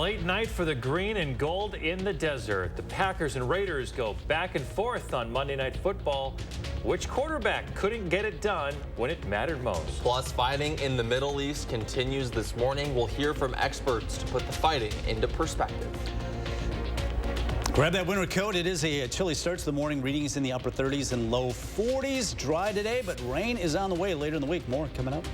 late night for the green and gold in the desert. The Packers and Raiders go back and forth on Monday Night Football. Which quarterback couldn't get it done when it mattered most? Plus, fighting in the Middle East continues this morning. We'll hear from experts to put the fighting into perspective. Grab that winter coat. It is a chilly start to the morning. Readings in the upper 30s and low 40s. Dry today, but rain is on the way later in the week. More coming up.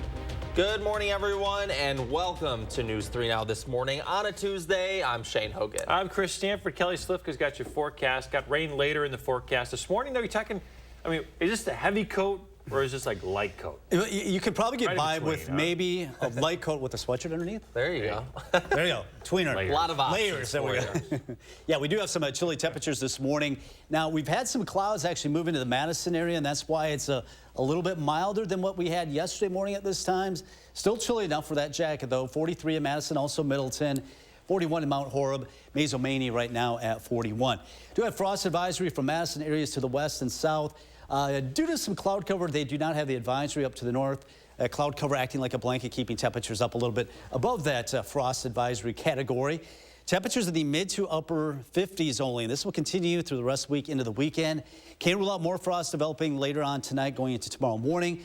Good morning, everyone, and welcome to News 3 Now this morning on a Tuesday. I'm Shane Hogan. I'm Chris Stanford. Kelly Slifka's got your forecast. Got rain later in the forecast. This morning, though, you're talking, is this a heavy coat or is this like light coat? You could probably get Right by between, with maybe a light coat with a sweatshirt underneath. There you go. There you go. Tweener. A lot of options. Layers. There we go. Yeah, we do have some chilly temperatures this morning. Now, we've had some clouds actually move into the Madison area, and that's why it's a little bit milder than what we had yesterday morning at this time. Still chilly enough for that jacket, though. 43 in Madison, also Middleton. 41 in Mount Horeb. Mazomanie right now at 41. Do have frost advisory from Madison areas to the west and south. Due to some cloud cover, they do not have the advisory up to the north. Cloud cover acting like a blanket, keeping temperatures up a little bit above that frost advisory category. Temperatures in the mid to upper 50s only, and this will continue through the rest of the week into the weekend. Can't rule out more frost developing later on tonight going into tomorrow morning.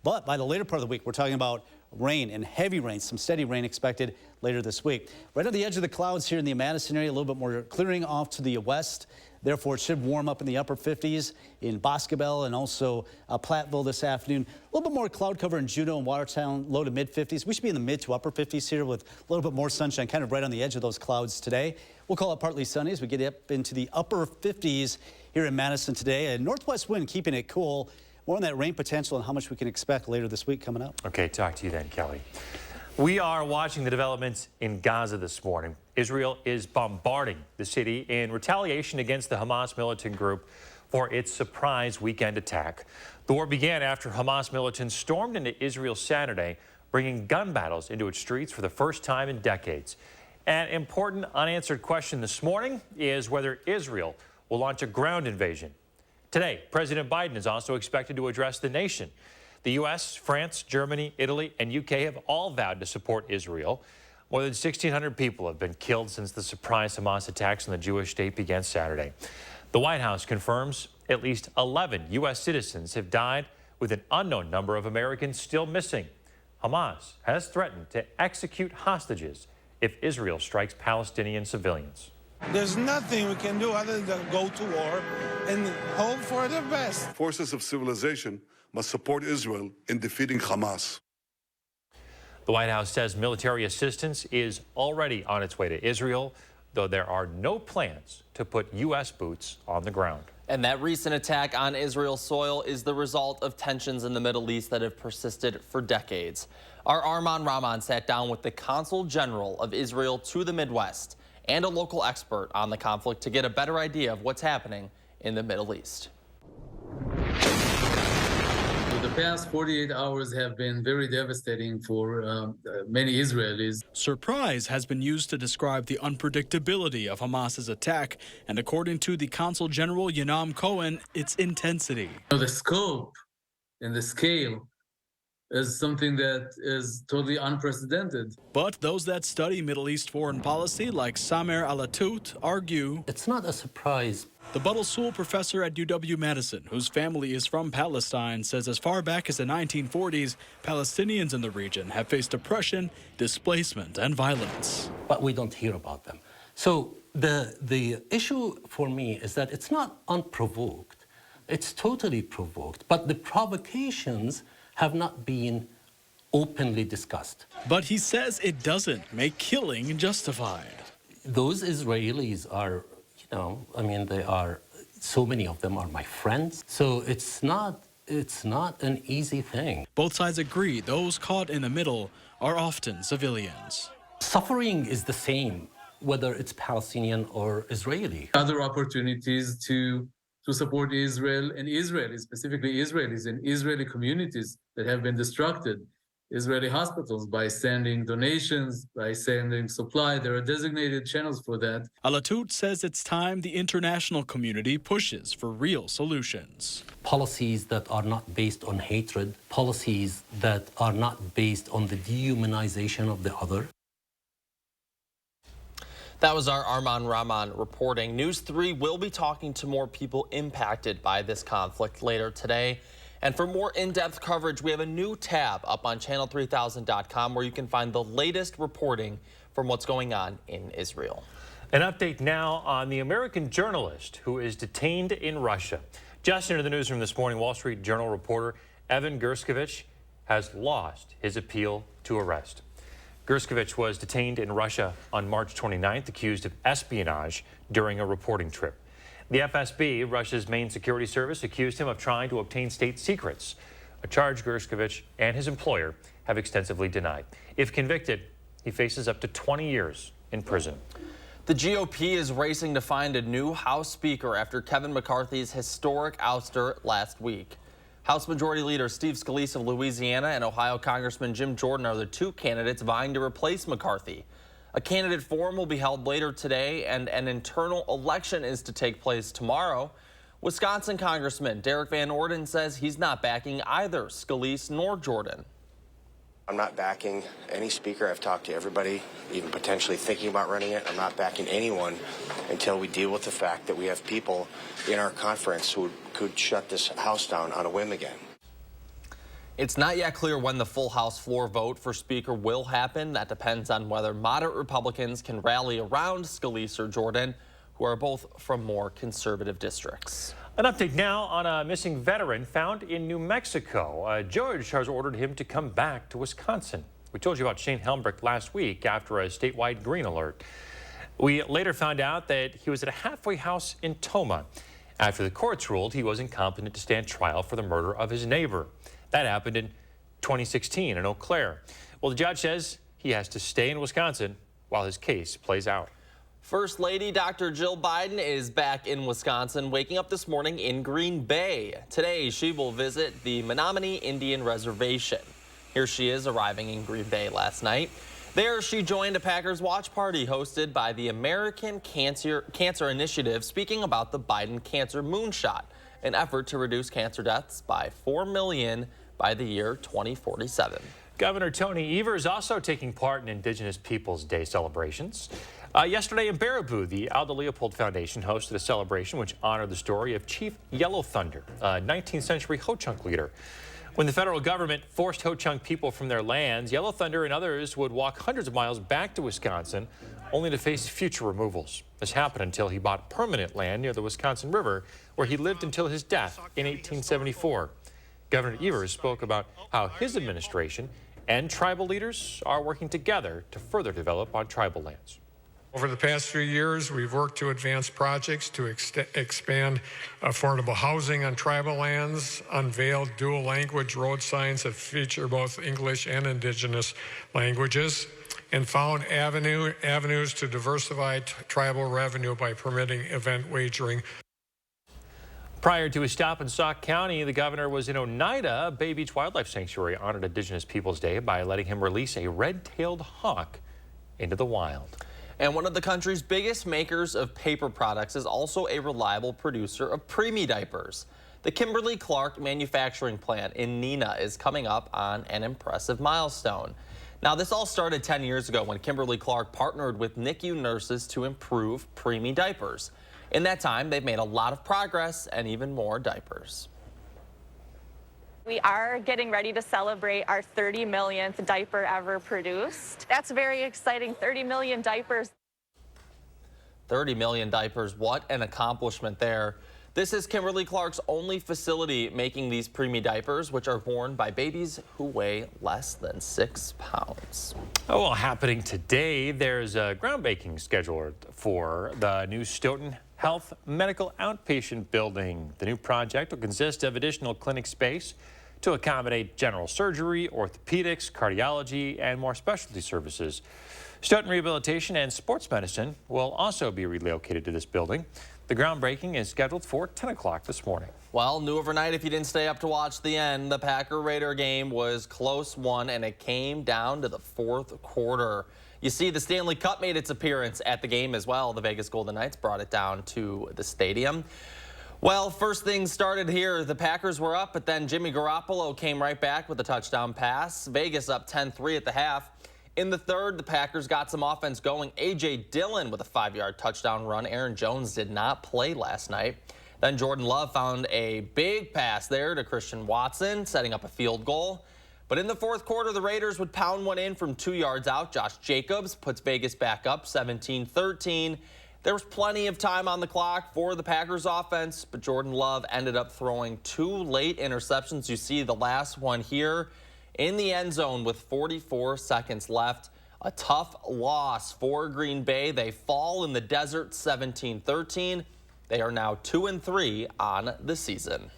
But by the later part of the week, we're talking about rain and heavy rain, some steady rain expected later this week. Right on the edge of the clouds here in the Madison area, a little bit more clearing off to the west. Therefore, it should warm up in the upper 50s in Boscobel and also Platteville this afternoon. A little bit more cloud cover in Juneau and Watertown, low to mid 50s. We should be in the mid to upper 50s here with a little bit more sunshine, kind of right on the edge of those clouds today. We'll call it partly sunny as we get up into the upper 50s here in Madison today. A northwest wind keeping it cool. More on that rain potential and how much we can expect later this week coming up. Okay, talk to you then, Kelly. We are watching the developments in Gaza this morning. Israel is bombarding the city in retaliation against the Hamas militant group for its surprise weekend attack. The war began after Hamas militants stormed into Israel Saturday, bringing gun battles into its streets for the first time in decades. An important unanswered question this morning is whether Israel will launch a ground invasion. Today, President Biden is also expected to address the nation. The U.S., France, Germany, Italy, and U.K. have all vowed to support Israel. More than 1,600 people have been killed since the surprise Hamas attacks on the Jewish state began Saturday. The White House confirms at least 11 U.S. citizens have died, with an unknown number of Americans still missing. Hamas has threatened to execute hostages if Israel strikes Palestinian civilians. There's nothing we can do other than go to war and hope for the best. Forces of civilization must support Israel in defeating Hamas. The White House says military assistance is already on its way to Israel, though there are no plans to put U.S. boots on the ground. And that recent attack on Israel's soil is the result of tensions in the Middle East that have persisted for decades. Our Arman Rahman sat down with the Consul General of Israel to the Midwest and a local expert on the conflict to get a better idea of what's happening in the Middle East. The past 48 hours have been very devastating for many Israelis. Surprise has been used to describe the unpredictability of Hamas's attack, and according to the Consul General Yanam Cohen, its intensity. The scope and the scale is something that is totally unprecedented. But those that study Middle East foreign policy, like Samer Alatout, argue it's not a surprise. The Buttle Sewell professor at UW-Madison, whose family is from Palestine, says as far back as the 1940s, Palestinians in the region have faced oppression, displacement, and violence. But we don't hear about them. So the issue for me is that it's not unprovoked. It's totally provoked. But the provocations have not been openly discussed. But he says it doesn't make killing justified. Those Israelis are, they are, so many of them are my friends. So it's not an easy thing. Both sides agree those caught in the middle are often civilians. Suffering is the same, whether it's Palestinian or Israeli. Other opportunities to support Israel and Israelis, specifically Israelis and Israeli communities that have been destructed. Israeli hospitals by sending donations, by sending supply. There are designated channels for that. Alatout says it's time the international community pushes for real solutions. Policies that are not based on hatred, policies that are not based on the dehumanization of the other. That was our Arman Rahman reporting. News 3 will be talking to more people impacted by this conflict later today. And for more in-depth coverage, we have a new tab up on channel3000.com where you can find the latest reporting from what's going on in Israel. An update now on the American journalist who is detained in Russia. Just into the newsroom this morning, Wall Street Journal reporter Evan Gershkovich has lost his appeal to arrest. Gershkovich was detained in Russia on March 29th, accused of espionage during a reporting trip. The FSB, Russia's main security service, accused him of trying to obtain state secrets, a charge Gershkovich and his employer have extensively denied. If convicted, he faces up to 20 years in prison. The GOP is racing to find a new House Speaker after Kevin McCarthy's historic ouster last week. House Majority Leader Steve Scalise of Louisiana and Ohio Congressman Jim Jordan are the two candidates vying to replace McCarthy. A candidate forum will be held later today, and an internal election is to take place tomorrow. Wisconsin Congressman Derek Van Orden says he's not backing either Scalise nor Jordan. I'm not backing any speaker. I've talked to everybody, even potentially thinking about running it. I'm not backing anyone until we deal with the fact that we have people in our conference who could shut this House down on a whim again. It's not yet clear when the full House floor vote for Speaker will happen. That depends on whether moderate Republicans can rally around Scalise or Jordan, who are both from more conservative districts. An update now on a missing veteran found in New Mexico. A judge has ordered him to come back to Wisconsin. We told you about Shane Helmbricht last week after a statewide green alert. We later found out that he was at a halfway house in Toma after the courts ruled he was incompetent to stand trial for the murder of his neighbor. That happened in 2016 in Eau Claire. Well, the judge says he has to stay in Wisconsin while his case plays out. First Lady Dr. Jill Biden is back in Wisconsin, waking up this morning in Green Bay. Today, she will visit the Menominee Indian Reservation. Here she is, arriving in Green Bay last night. There, she joined a Packers watch party hosted by the American Cancer Initiative, speaking about the Biden Cancer Moonshot, an effort to reduce cancer deaths by 4 million by the year 2047. Governor Tony Evers also taking part in Indigenous Peoples Day celebrations. Yesterday in Baraboo, the Aldo Leopold Foundation hosted a celebration which honored the story of Chief Yellow Thunder, a 19th century Ho-Chunk leader. When the federal government forced Ho-Chunk people from their lands, Yellow Thunder and others would walk hundreds of miles back to Wisconsin, only to face future removals. This happened until he bought permanent land near the Wisconsin River, where he lived until his death in 1874. Governor Evers spoke about how his administration and tribal leaders are working together to further develop on tribal lands. Over the past few years, we've worked to advance projects to expand affordable housing on tribal lands, unveiled dual language road signs that feature both English and Indigenous languages, and found avenues to diversify tribal revenue by permitting event wagering. Prior to his stop in Sauk County, the governor was in Oneida. Bay Beach Wildlife Sanctuary honored Indigenous Peoples Day by letting him release a red-tailed hawk into the wild. And one of the country's biggest makers of paper products is also a reliable producer of preemie diapers. The Kimberly-Clark manufacturing plant in Neenah is coming up on an impressive milestone. Now, this all started 10 years ago when Kimberly-Clark partnered with NICU nurses to improve preemie diapers. In that time, they've made a lot of progress and even more diapers. We are getting ready to celebrate our 30 millionth diaper ever produced. That's very exciting, 30 million diapers. 30 million diapers, what an accomplishment there. This is Kimberly-Clark's only facility making these preemie diapers, which are worn by babies who weigh less than 6 pounds. Oh, well, happening today, there's a groundbreaking scheduled for the new Stoughton Health Medical Outpatient Building. The new project will consist of additional clinic space to accommodate general surgery, orthopedics, cardiology, and more specialty services. Stoughton Rehabilitation and Sports Medicine will also be relocated to this building. The groundbreaking is scheduled for 10 o'clock this morning. Well, new overnight if you didn't stay up to watch the end. The Packer-Raider game was close one, and it came down to the fourth quarter. You see, the Stanley Cup made its appearance at the game as well. The Vegas Golden Knights brought it down to the stadium. Well, first things started here. The Packers were up, but then Jimmy Garoppolo came right back with a touchdown pass. Vegas up 10-3 at the half. In the third, the Packers got some offense going. A.J. Dillon with a 5-yard touchdown run. Aaron Jones did not play last night. Then Jordan Love found a big pass there to Christian Watson, setting up a field goal. But in the fourth quarter, the Raiders would pound one in from 2 yards out. Josh Jacobs puts Vegas back up 17-13. There was plenty of time on the clock for the Packers offense, but Jordan Love ended up throwing 2 late interceptions. You see the last one here in the end zone with 44 seconds left. A tough loss for Green Bay. They fall in the desert 17-13. They are now 2-3 on the season.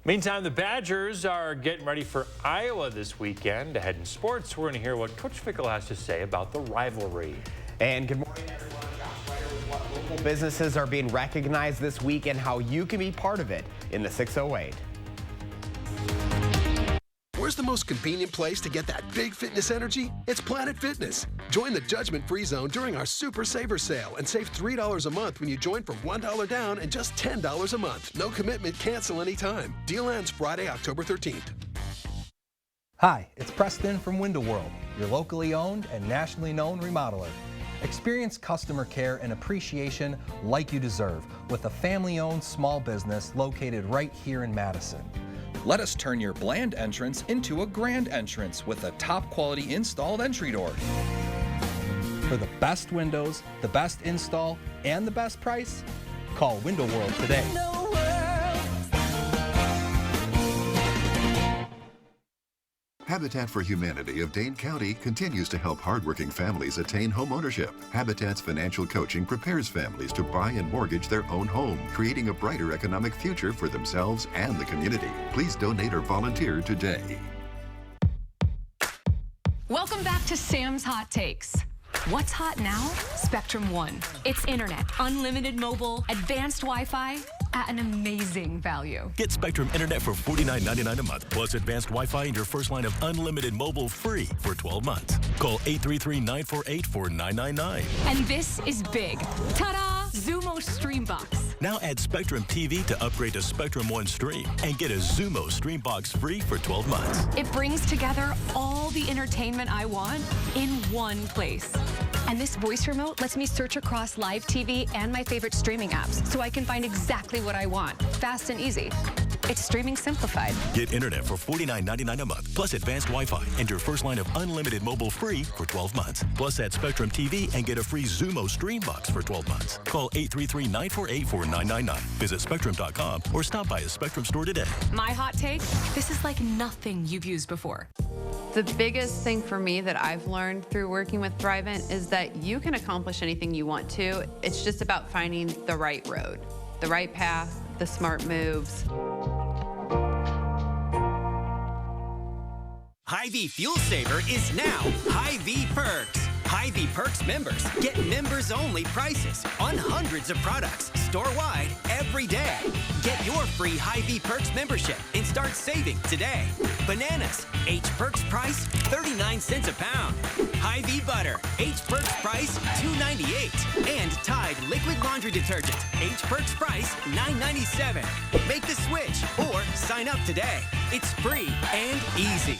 Meantime, the Badgers are getting ready for Iowa this weekend. Ahead in sports, we're going to hear what Coach Fickle has to say about the rivalry. And good morning, everyone. What local businesses are being recognized this week and how you can be part of it in the 608. Where's the most convenient place to get that big fitness energy? It's Planet Fitness. Join the judgment-free zone during our Super Saver Sale and save $3 a month when you join for $1 down and just $10 a month. No commitment, cancel anytime. Deal ends Friday, October 13th. Hi, it's Preston from Window World, your locally owned and nationally known remodeler. Experience customer care and appreciation like you deserve with a family-owned small business located right here in Madison. Let us turn your bland entrance into a grand entrance with a top quality installed entry door. For the best windows, the best install, and the best price, call Window World today. Habitat for Humanity of Dane County continues to help hardworking families attain home ownership. Habitat's financial coaching prepares families to buy and mortgage their own home, creating a brighter economic future for themselves and the community. Please donate or volunteer today. Welcome back to Sam's Hot Takes. What's hot now? Spectrum One. It's internet, unlimited mobile, advanced Wi-Fi at an amazing value. Get Spectrum Internet for $49.99 a month, plus advanced Wi-Fi and your first line of unlimited mobile free for 12 months. Call 833-948-4999. And this is big. Ta-da! Zumo Streambox. Now add Spectrum TV to upgrade to Spectrum One Stream and get a Zumo Streambox free for 12 months. It brings together all the entertainment I want in one place. And this voice remote lets me search across live TV and my favorite streaming apps so I can find exactly what I want, fast and easy. It's streaming simplified. Get internet for $49.99 a month, plus advanced Wi-Fi and your first line of unlimited mobile free for 12 months. Plus add Spectrum TV and get a free Zumo Streambox for 12 months. Call 833-948-4999. Visit Spectrum.com or stop by a Spectrum store today. My hot take, this is like nothing you've used before. The biggest thing for me that I've learned through working with Thrivent is that you can accomplish anything you want to. It's just about finding the right road, the right path, the smart moves. Hy-Vee Fuel Saver is now Hy-Vee Perks. Hy-Vee Perks members get members-only prices on hundreds of products store-wide every day. Get your free Hy-Vee Perks membership and start saving today. Bananas, H Perks price 39 cents a pound. Hy-Vee Butter, H Perks price $2.98. And Tide Liquid Laundry Detergent, H Perks price $9.97. Make the switch or sign up today. It's free and easy.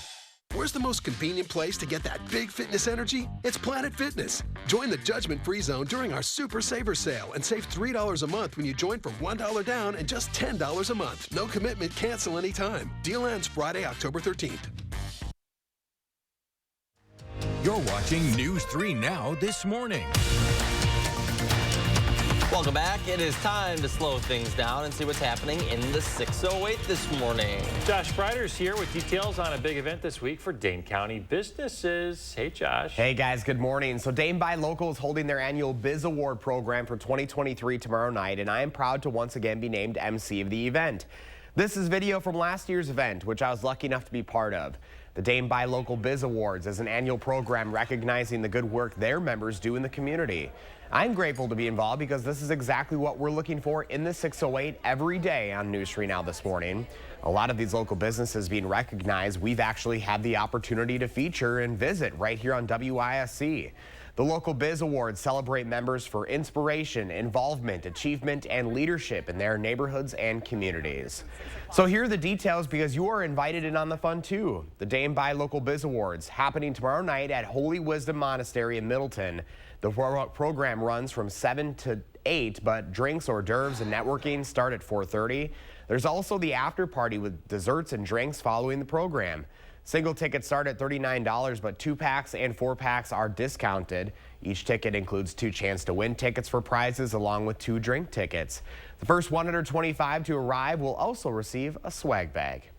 Where's the most convenient place to get that big fitness energy? It's Planet Fitness. Join the judgment-free zone during our Super Saver Sale and save $3 a month when you join for $1 down and just $10 a month. No commitment, cancel anytime. Deal ends Friday, October 13th. You're watching News 3 Now this morning. Welcome back. It is time to slow things down and see what's happening in the 608 this morning. Josh Breider's here with details on a big event this week for Dane County businesses. Hey, Josh. Hey, guys. Good morning. So Dane Buy Local is holding their annual Biz Award program for 2023 tomorrow night, and I am proud to once again be named MC of the event. This is video from last year's event, which I was lucky enough to be part of. The Dane Buy Local Biz Awards is an annual program recognizing the good work their members do in the community. I'm grateful to be involved because this is exactly what we're looking for in the 608 every day on News 3 Now this morning. A lot of these local businesses being recognized, we've actually had the opportunity to feature and visit right here on WISC. The local Biz Awards celebrate members for inspiration, involvement, achievement, and leadership in their neighborhoods and communities. So here are the details because you are invited in on the fun too. The Dame Buy Local Biz Awards happening tomorrow night at Holy Wisdom Monastery in Middleton. The program runs from 7 to 8, but drinks, hors d'oeuvres, and networking start at 4:30. There's also the after party with desserts and drinks following the program. Single tickets start at $39, but 2-packs and 4-packs are discounted. Each ticket includes 2 chance to win tickets for prizes along with 2 drink tickets. The first 125 to arrive will also receive a swag bag.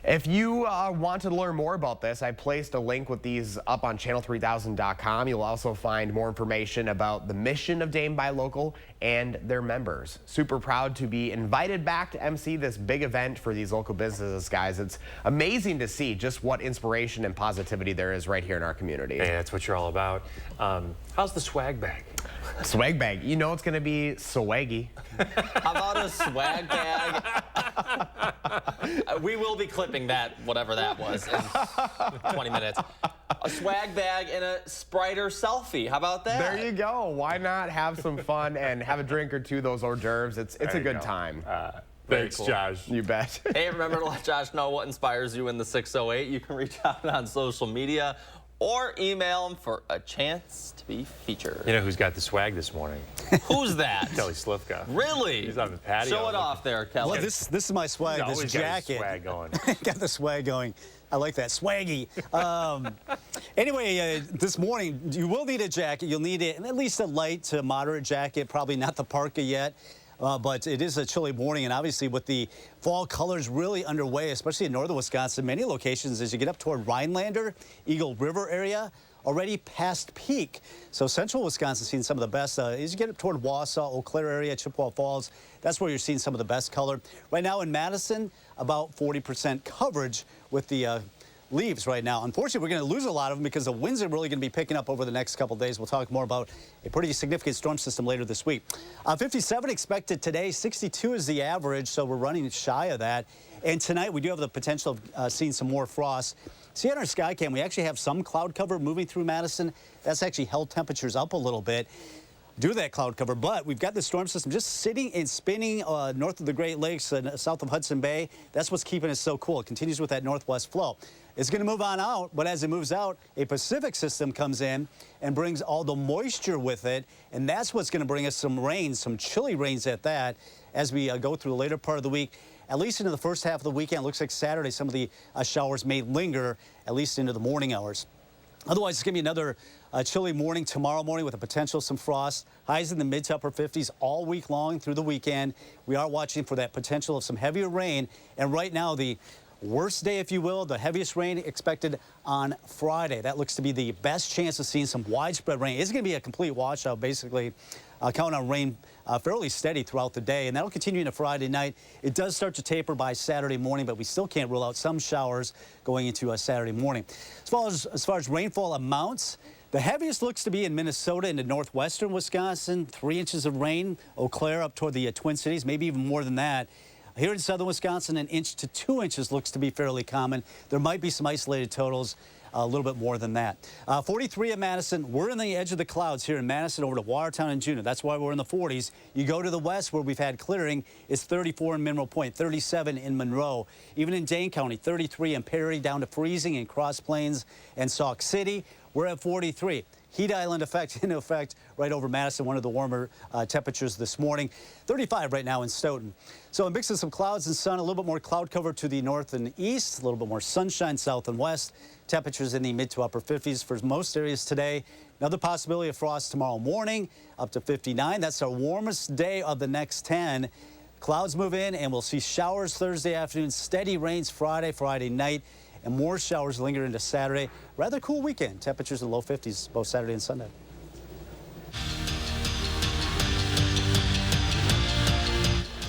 If you want to learn more about this, I placed a link with these up on channel3000.com. You'll also find more information about the mission of Dame Buy Local and their members. Super proud to be invited back to MC this big event for these local businesses, guys. It's amazing to see just what inspiration and positivity there is right here in our community. Hey, that's what you're all about. How's the swag bag? Swag bag. You know it's going to be swaggy. How about a swag bag? We will be clipping that, whatever that was, in 20 minutes. A swag bag and a Spriter selfie. How about that? There you go. Why not have some fun and have a drink or two, those hors d'oeuvres? It's a good time. Thanks, cool. Josh. You bet. Hey, remember to let Josh know what inspires you in the 608. You can reach out on social media or email him for a chance to be featured. You know who's got the swag this morning? Who's that? Kelly Slifka. Really? He's on the patio. Show it off there, Kelly. Well, this is my swag. He's this always jacket. got his swag going. Got the swag going. I like that. Swaggy. Anyway, this morning, you will need a jacket. You'll need at least a light to moderate jacket, probably not the parka yet. But it is a chilly morning, and obviously with the fall colors really underway, especially in northern Wisconsin, many locations as you get up toward Rhinelander, Eagle River area, already past peak. So central Wisconsin seeing some of the best. As you get up toward Wausau, Eau Claire area, Chippewa Falls, that's where you're seeing some of the best color. Right now in Madison, about 40% coverage with the leaves right now. Unfortunately, we're going to lose a lot of them because the winds are really going to be picking up over the next couple of days. We'll talk more about a pretty significant storm system later this week. 57 expected today, 62 is the average, so we're running shy of that. And tonight, we do have the potential of seeing some more frost. See on our sky cam, we actually have some cloud cover moving through Madison. That's actually held temperatures up a little bit due to that cloud cover, but we've got the storm system just sitting and spinning north of the Great Lakes and south of Hudson Bay. That's what's keeping us so cool. It continues with that northwest flow. It's going to move on out, but as it moves out, a Pacific system comes in and brings all the moisture with it, and that's what's going to bring us some rain, some chilly rains at that, as we go through the later part of the week. At least into the first half of the weekend. It looks like Saturday, some of the showers may linger, at least into the morning hours. Otherwise, it's going to be another chilly morning tomorrow morning with a potential some frost. Highs in the mid to upper 50s all week long through the weekend. We are watching for that potential of some heavier rain. And right now, the worst day, if you will, the heaviest rain expected on Friday. That looks to be the best chance of seeing some widespread rain. It's going to be a complete washout, basically. Counting on rain fairly steady throughout the day, and that'll continue into Friday night. It does start to taper by Saturday morning, but we still can't rule out some showers going into Saturday morning. As far as rainfall amounts, the heaviest looks to be in Minnesota into northwestern Wisconsin, 3 inches of rain. Eau Claire up toward the Twin Cities, maybe even more than that. Here in southern Wisconsin, 1 inch to 2 inches looks to be fairly common. There might be some isolated totals. A little bit more than that. 43 at Madison. We're in the edge of the clouds here in Madison over to Watertown and Juneau. That's why we're in the 40s. You go to the west where we've had clearing. It's 34 in Mineral Point, 37 in Monroe. Even in Dane County, 33 in Perry, down to freezing in Cross Plains and Sauk City. We're at 43. Heat island effect in effect right over Madison, one of the warmer temperatures this morning. 35 right now in Stoughton. So a mix of some clouds and sun, a little bit more cloud cover to the north and east, a little bit more sunshine south and west. Temperatures in the mid to upper 50s for most areas today. Another possibility of frost tomorrow morning, up to 59. That's our warmest day of the next 10. Clouds move in and we'll see showers Thursday afternoon, steady rains Friday night, and more showers linger into Saturday. Rather cool weekend. Temperatures in the low 50s both Saturday and Sunday.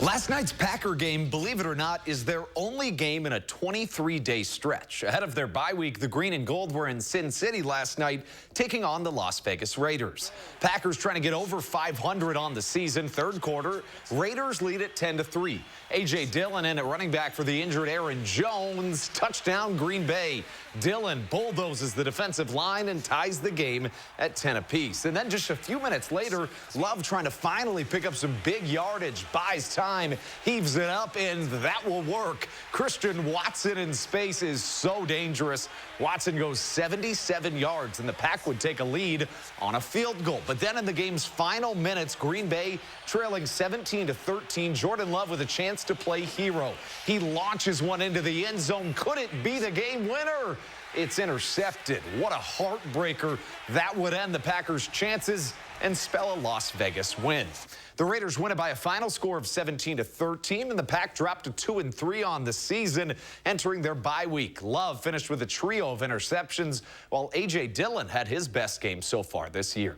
Last night's Packer game, believe it or not, is their only game in a 23-day stretch. Ahead of their bye week, the Green and Gold were in Sin City last night, taking on the Las Vegas Raiders. Packers trying to get over 500 on the season. Third quarter, Raiders lead at 10-3. A.J. Dillon in at running back for the injured Aaron Jones. Touchdown, Green Bay. Dillon bulldozes the defensive line and ties the game at 10 apiece. And then just a few minutes later, Love trying to finally pick up some big yardage, buys time, heaves it up, and that will work. Christian Watson in space is so dangerous. Watson goes 77 yards, and the Pack would take a lead on a field goal. But then in the game's final minutes, Green Bay trailing 17-13. Jordan Love with a chance to play hero. He launches one into the end zone. Could it be the game winner? It's intercepted. What a heartbreaker. That would end the Packers' chances and spell a Las Vegas win. The Raiders win it by a final score of 17-13, and the Pack dropped to 2-3 on the season, entering their bye week. Love finished with a trio of interceptions, while A.J. Dillon had his best game so far this year.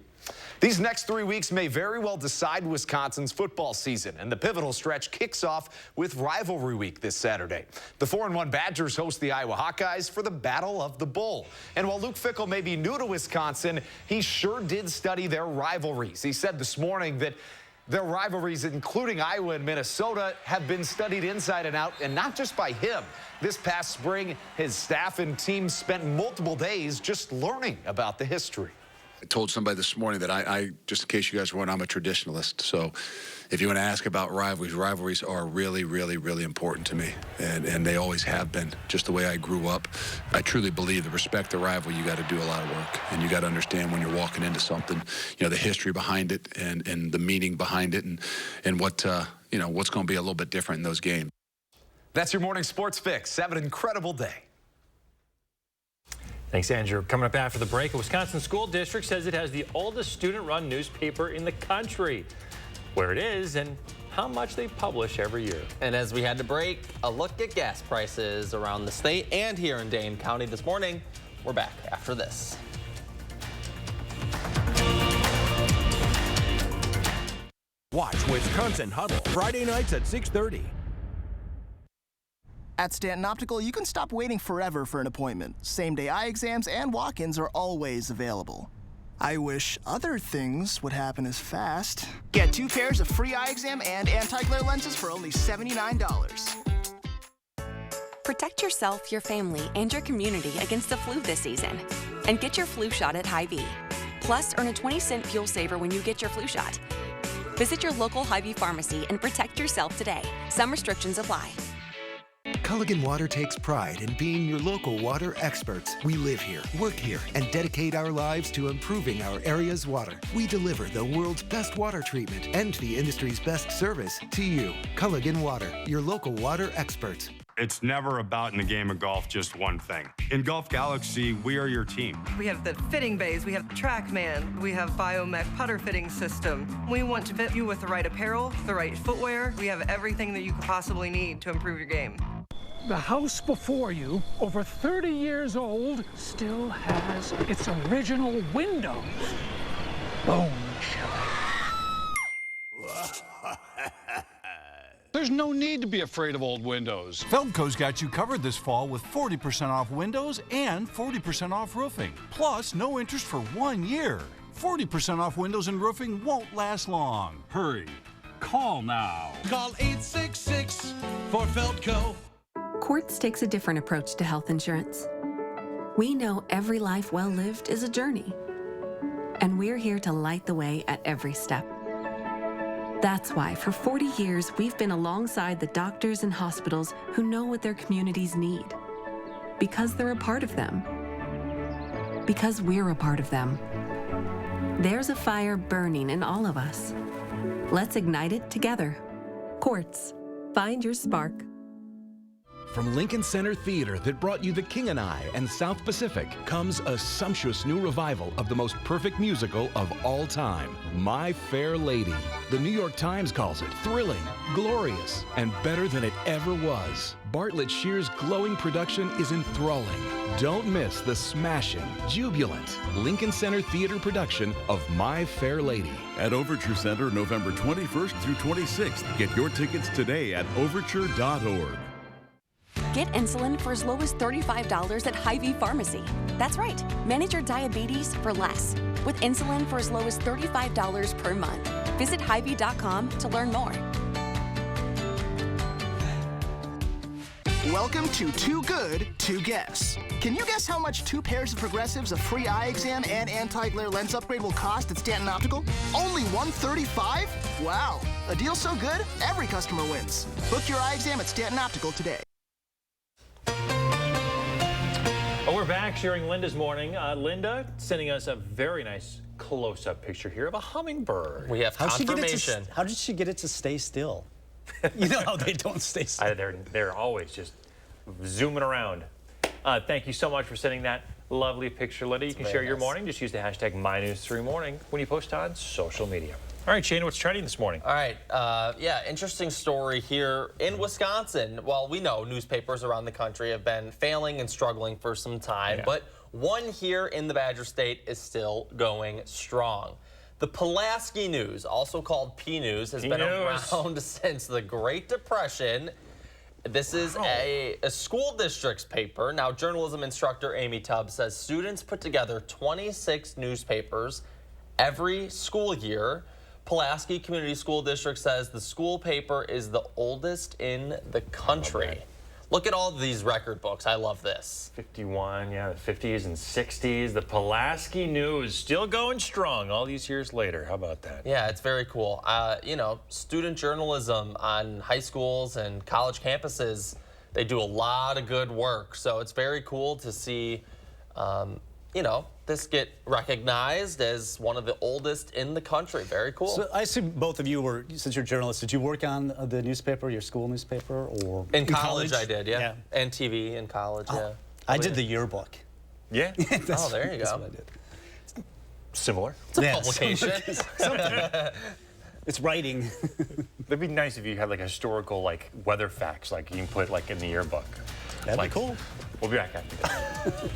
These next 3 weeks may very well decide Wisconsin's football season, and the pivotal stretch kicks off with rivalry week this Saturday. The 4-1 Badgers host the Iowa Hawkeyes for the Battle of the Bull. And while Luke Fickell may be new to Wisconsin, he sure did study their rivalries. He said this morning that their rivalries, including Iowa and Minnesota, have been studied inside and out, and not just by him. This past spring, his staff and team spent multiple days just learning about the history. I told somebody this morning that I just in case you guys weren't, I'm a traditionalist. So if you want to ask about rivalries are really, really, really important to me. And they always have been, just the way I grew up. I truly believe to respect the rival, you got to do a lot of work. And you got to understand when you're walking into something, you know, the history behind it and the meaning behind it and what, you know, what's going to be a little bit different in those games. That's your morning sports fix. Have an incredible day. Thanks, Andrew. Coming up after the break, a Wisconsin school district says it has the oldest student-run newspaper in the country. Where it is and how much they publish every year. And as we had to break, a look at gas prices around the state and here in Dane County this morning. We're back after this. Watch Wisconsin Huddle Friday nights at 6:30. At Stanton Optical, you can stop waiting forever for an appointment. Same-day eye exams and walk-ins are always available. I wish other things would happen as fast. Get 2 pairs of free eye exam and anti-glare lenses for only $79. Protect yourself, your family, and your community against the flu this season. And get your flu shot at Hy-Vee. Plus, earn a 20-cent fuel saver when you get your flu shot. Visit your local Hy-Vee pharmacy and protect yourself today. Some restrictions apply. Culligan Water takes pride in being your local water experts. We live here, work here, and dedicate our lives to improving our area's water. We deliver the world's best water treatment and the industry's best service to you. Culligan Water, your local water experts. It's never about, in the game of golf, just one thing. In Golf Galaxy, we are your team. We have the fitting bays, we have TrackMan, we have Biomech putter fitting system. We want to fit you with the right apparel, the right footwear. We have everything that you could possibly need to improve your game. The house before you, over 30 years old, still has its original windows. Bone There's no need to be afraid of old windows. Feldco's got you covered this fall with 40% off windows and 40% off roofing. Plus, no interest for 1 year. 40% off windows and roofing won't last long. Hurry. Call now. Call 866 for Feldco. Quartz takes a different approach to health insurance. We know every life well lived is a journey, and we're here to light the way at every step. That's why for 40 years we've been alongside the doctors and hospitals who know what their communities need. Because they're a part of them. Because we're a part of them. There's a fire burning in all of us. Let's ignite it together. Quartz. Find your spark. From Lincoln Center Theater that brought you The King and I and South Pacific comes a sumptuous new revival of the most perfect musical of all time, My Fair Lady. The New York Times calls it thrilling, glorious, and better than it ever was. Bartlett Shear's glowing production is enthralling. Don't miss the smashing, jubilant Lincoln Center Theater production of My Fair Lady. At Overture Center, November 21st through 26th. Get your tickets today at overture.org. Get insulin for as low as $35 at Hy-Vee Pharmacy. That's right. Manage your diabetes for less with insulin for as low as $35 per month. Visit Hy-Vee.com to learn more. Welcome to Too Good to Guess. Can you guess how much 2 pairs of Progressives, a free eye exam, and anti-glare lens upgrade will cost at Stanton Optical? Only $135? Wow, a deal so good, every customer wins. Book your eye exam at Stanton Optical today. Well, we're back sharing Linda's morning. Linda sending us a very nice close-up picture here of a hummingbird. We have confirmation. How did she get it to stay still? You know how they don't stay still. They're always just zooming around. Thank you so much for sending that lovely picture, Linda. You can share your morning. Just use the hashtag MyNews3Morning when you post on social media. All right, Shane, what's trending this morning? All right, yeah, interesting story here in Wisconsin. Well, we know newspapers around the country have been failing and struggling for some time, but one here in the Badger State is still strong. The Pulaski News, also called P News, has been around since the Great Depression. This is a school district's paper. Now, journalism instructor Amy Tubbs says students put together 26 newspapers every school year. Pulaski Community School District says the school paper is the oldest in the country. Look at all of these record books. I love this. 51, yeah, the 50s and 60s. The Pulaski News still going strong all these years later. How about that? Yeah, it's very cool. You know, student journalism on high schools and college campuses, they do a lot of good work. So it's very cool to see, you know, this get recognized as one of the oldest in the country. Very cool. So I assume both of you were, since you're journalists, did you work on the newspaper, your school newspaper, or in college? I did, yeah. And TV in college, yeah. I did the yearbook. Yeah? Oh, there you go. That's what I did. Similar. It's a publication. Something. It's writing. It'd be nice if you had like historical weather facts you can put in the yearbook. That'd be cool. We'll be back after this.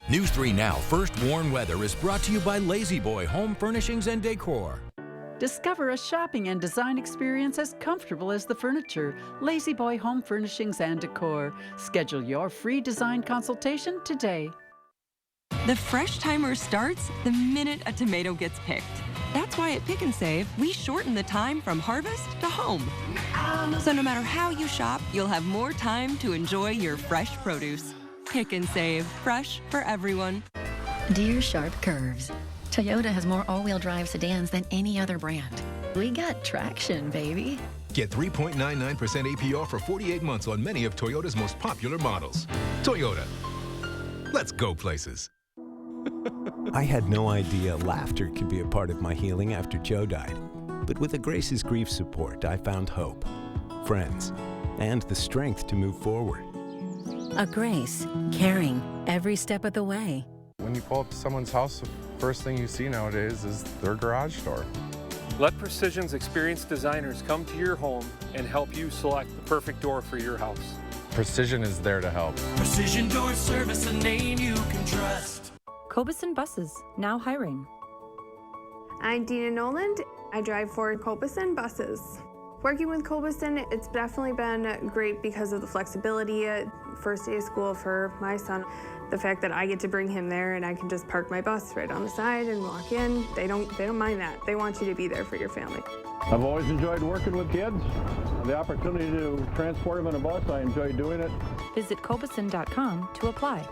News 3 Now First Warn Weather is brought to you by Lazy Boy Home Furnishings and Decor. Discover a shopping and design experience as comfortable as the furniture. Lazy Boy Home Furnishings and Decor. Schedule your free design consultation today. The fresh timer starts the minute a tomato gets picked. That's why at Pick and Save, we shorten the time from harvest to home. So no matter how you shop, you'll have more time to enjoy your fresh produce. Pick and Save, fresh for everyone. Dear Sharp Curves, Toyota has more all-wheel drive sedans than any other brand. We got traction, baby. Get 3.99% APR for 48 months on many of Toyota's most popular models. Toyota. Let's go places. I had no idea laughter could be a part of my healing after Joe died. But with the Grace's grief support, I found hope, friends, and the strength to move forward. A Grace, caring every step of the way. When you pull up to someone's house, the first thing you see nowadays is their garage door. Let Precision's experienced designers come to your home and help you select the perfect door for your house. Precision is there to help. Precision Door Service, a name you can trust. Cobeson Buses, now hiring. I'm Dina Noland. I drive for Cobeson Buses. Working with Cobeson, it's definitely been great because of the flexibility. First day of school for my son, the fact that I get to bring him there and I can just park my bus right on the side and walk in. They don't mind that. They want you to be there for your family. I've always enjoyed working with kids. The opportunity to transport them in a bus, I enjoy doing it. Visit Cobeson.com to apply.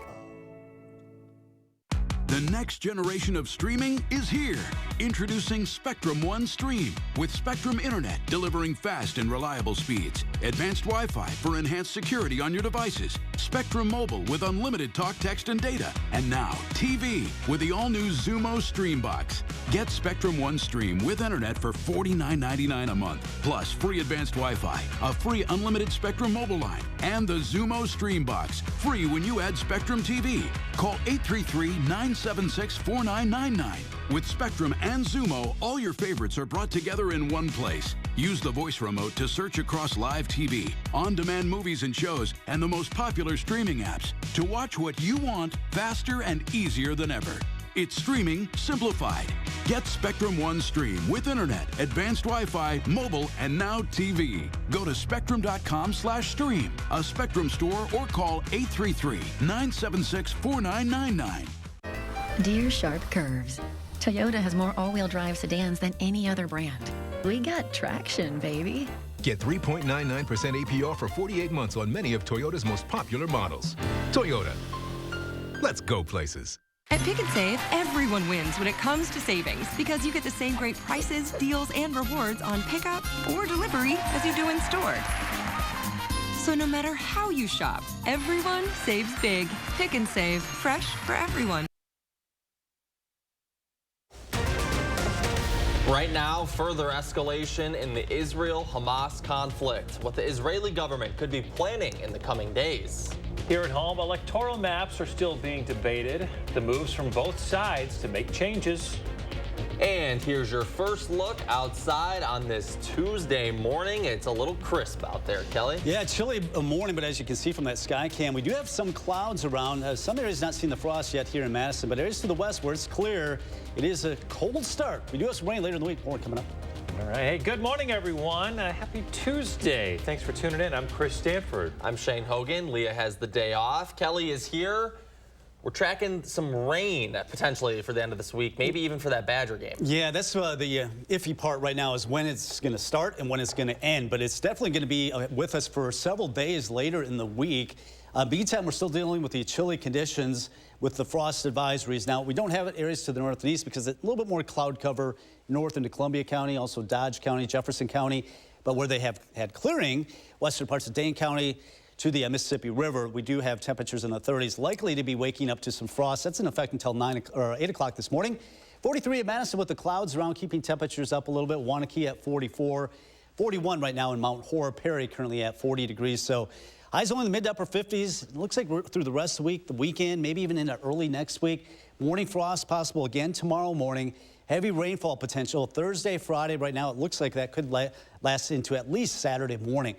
The next generation of streaming is here. Introducing Spectrum One Stream with Spectrum Internet delivering fast and reliable speeds, advanced Wi-Fi for enhanced security on your devices, Spectrum Mobile with unlimited talk, text, and data, and now TV with the all-new Xumo Stream Box. Get Spectrum One Stream with Internet for $49.99 a month, plus free advanced Wi-Fi, a free unlimited Spectrum Mobile line, and the Xumo Stream Box, free when you add Spectrum TV. Call 833-97 976-4999. With Spectrum and Zumo, all your favorites are brought together in one place. Use the voice remote to search across live TV, on-demand movies and shows, and the most popular streaming apps to watch what you want faster and easier than ever. It's streaming simplified. Get Spectrum One Stream with internet, advanced Wi-Fi, mobile, and now TV. Go to spectrum.com/stream, a Spectrum store, or call 833-976-4999. Dear Sharp Curves, Toyota has more all-wheel drive sedans than any other brand. We got traction, baby. Get 3.99% APR for 48 months on many of Toyota's most popular models. Toyota. Let's go places. At Pick and Save, everyone wins when it comes to savings because you get the same great prices, deals, and rewards on pickup or delivery as you do in store. So no matter how you shop, everyone saves big. Pick and Save, fresh for everyone. Right now, further escalation in the Israel-Hamas conflict. What the Israeli government could be planning in the coming days. Here at home, electoral maps are still being debated. The moves from both sides to make changes. And here's your first look outside on this Tuesday morning. It's a little crisp out there, Kelly. Yeah, chilly morning, but as you can see from that sky cam, we do have some clouds around. Some areas not seeing the frost yet here in Madison, but areas to the west where it's clear, it is a cold start. We do have some rain later in the week. More coming up. All right. Hey, good morning, everyone. Happy Tuesday. Thanks for tuning in. I'm Chris Stanford. I'm Shane Hogan. Leah has the day off. Kelly is here. We're tracking some rain potentially for the end of this week, maybe even for that Badger game. Yeah, that's the iffy part right now is when it's going to start and when it's going to end. But it's definitely going to be with us for several days later in the week. Meantime, we're still dealing with the chilly conditions with the frost advisories. Now, we don't have areas to the north and east because it's a little bit more cloud cover north into Columbia County, also Dodge County, Jefferson County. But where they have had clearing, western parts of Dane County to the Mississippi River, we do have temperatures in the 30s, likely to be waking up to some frost. That's in effect until 8 o'clock this morning. 43 at Madison with the clouds around, keeping temperatures up a little bit. Wanakee at 44. 41 right now in Mount Horror. Perry currently at 40 degrees. So highs only in the mid to upper 50s. It looks like we're through the rest of the week, the weekend, maybe even into early next week. Morning frost possible again tomorrow morning. Heavy rainfall potential Thursday, Friday. Right now it looks like that could last into at least Saturday morning.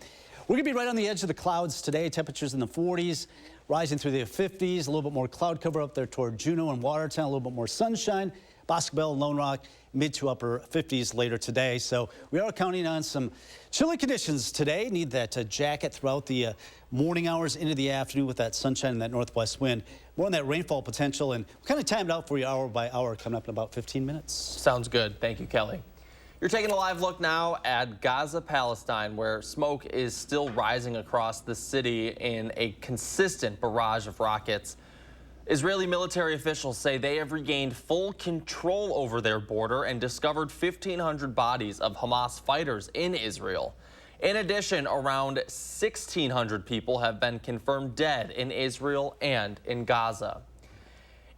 We're going to be right on the edge of the clouds today. Temperatures in the 40s, rising through the 50s. A little bit more cloud cover up there toward Juneau and Watertown. A little bit more sunshine. Boscobel and Lone Rock, mid to upper 50s later today. So we are counting on some chilly conditions today. Need that jacket throughout the morning hours into the afternoon with that sunshine and that northwest wind. More on that rainfall potential, and we kind of timed out for you hour by hour coming up in about 15 minutes. Sounds good. Thank you, Kelly. You're taking a live look now at Gaza, Palestine, where smoke is still rising across the city in a consistent barrage of rockets. Israeli military officials say they have regained full control over their border and discovered 1,500 bodies of Hamas fighters in Israel. In addition, around 1,600 people have been confirmed dead in Israel and in Gaza.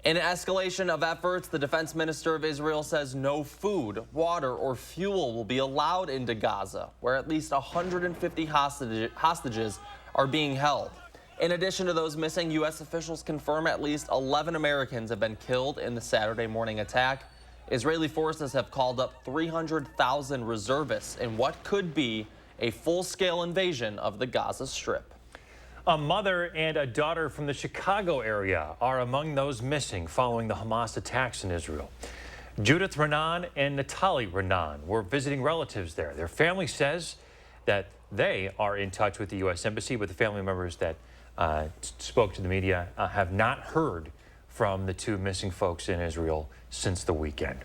In an escalation of efforts, the defense minister of Israel says no food, water, or fuel will be allowed into Gaza, where at least 150 hostages are being held. In addition to those missing, U.S. officials confirm at least 11 Americans have been killed in the Saturday morning attack. Israeli forces have called up 300,000 reservists in what could be a full-scale invasion of the Gaza Strip. A mother and a daughter from the Chicago area are among those missing following the Hamas attacks in Israel. Judith Renan and Natalie Renan were visiting relatives there. Their family says that they are in touch with the U.S. Embassy, but the family members that spoke to the media have not heard from the two missing folks in Israel since the weekend.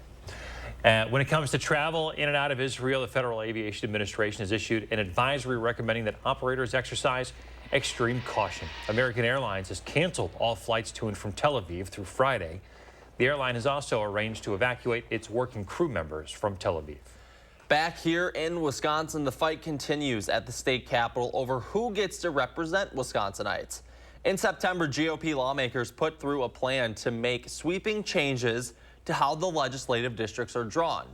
When it comes to travel in and out of Israel, the Federal Aviation Administration has issued an advisory recommending that operators exercise extreme caution. American Airlines has canceled all flights to and from Tel Aviv through Friday. The airline has also arranged to evacuate its working crew members from Tel Aviv. Back here in Wisconsin, the fight continues at the state capitol over who gets to represent Wisconsinites. In September, GOP lawmakers put through a plan to make sweeping changes to how the legislative districts are drawn.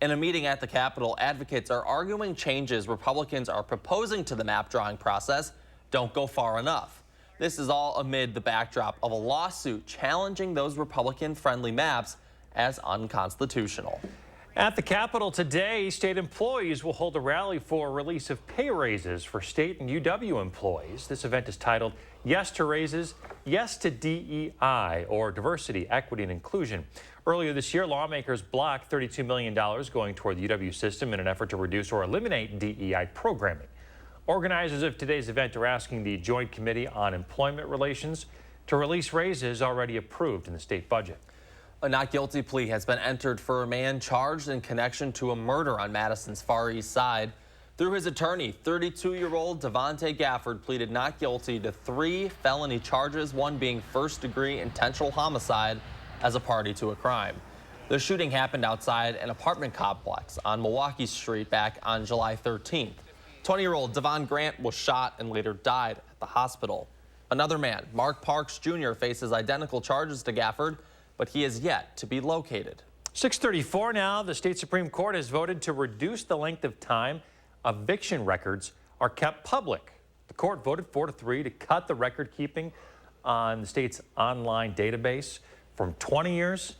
In a meeting at the Capitol, advocates are arguing changes Republicans are proposing to the map drawing process don't go far enough. This is all amid the backdrop of a lawsuit challenging those Republican-friendly maps as unconstitutional. At the Capitol today, state employees will hold a rally for release of pay raises for state and UW employees. This event is titled Yes to Raises, Yes to DEI, or Diversity, Equity, and Inclusion. Earlier this year, lawmakers blocked $32 million going toward the UW system in an effort to reduce or eliminate DEI programming. Organizers of today's event are asking the Joint Committee on Employment Relations to release raises already approved in the state budget. A not guilty plea has been entered for a man charged in connection to a murder on Madison's Far East Side. Through his attorney, 32-year-old Devontae Gafford pleaded not guilty to 3 felony charges, one being first-degree intentional homicide as a party to a crime. The shooting happened outside an apartment complex on Milwaukee Street back on July 13th. 20-year-old Devon Grant was shot and later died at the hospital. Another man, Mark Parks Jr., faces identical charges to Gafford, but he is yet to be located. 6:34 now. The state Supreme Court has voted to reduce the length of time eviction records are kept public. The court voted 4-3 to cut the record keeping on the state's online database from 20 years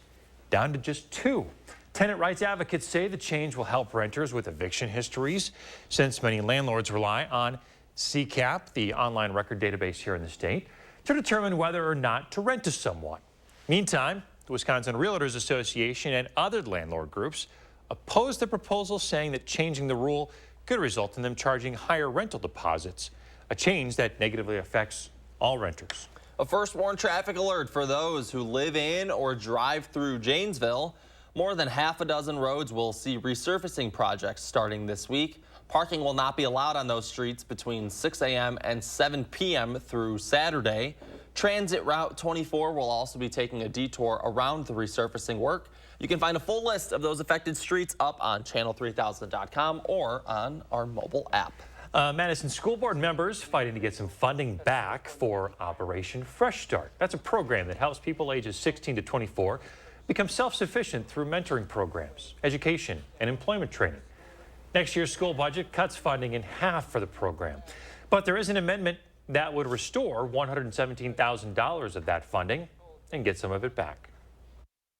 down to just 2. Tenant rights advocates say the change will help renters with eviction histories, since many landlords rely on CCAP, the online record database here in the state, to determine whether or not to rent to someone. Meantime, the Wisconsin Realtors Association and other landlord groups opposed the proposal, saying that changing the rule could result in them charging higher rental deposits, a change that negatively affects all renters. A first warn traffic alert for those who live in or drive through Janesville. More than half a dozen roads will see resurfacing projects starting this week. Parking will not be allowed on those streets between 6 a.m. and 7 p.m. through Saturday. Transit Route 24 will also be taking a detour around the resurfacing work. You can find a full list of those affected streets up on channel3000.com or on our mobile app. Madison School Board members fighting to get some funding back for Operation Fresh Start. That's a program that helps people ages 16 to 24 become self-sufficient through mentoring programs, education, and employment training. Next year's school budget cuts funding in half for the program, but there is an amendment that would restore $117,000 of that funding and get some of it back.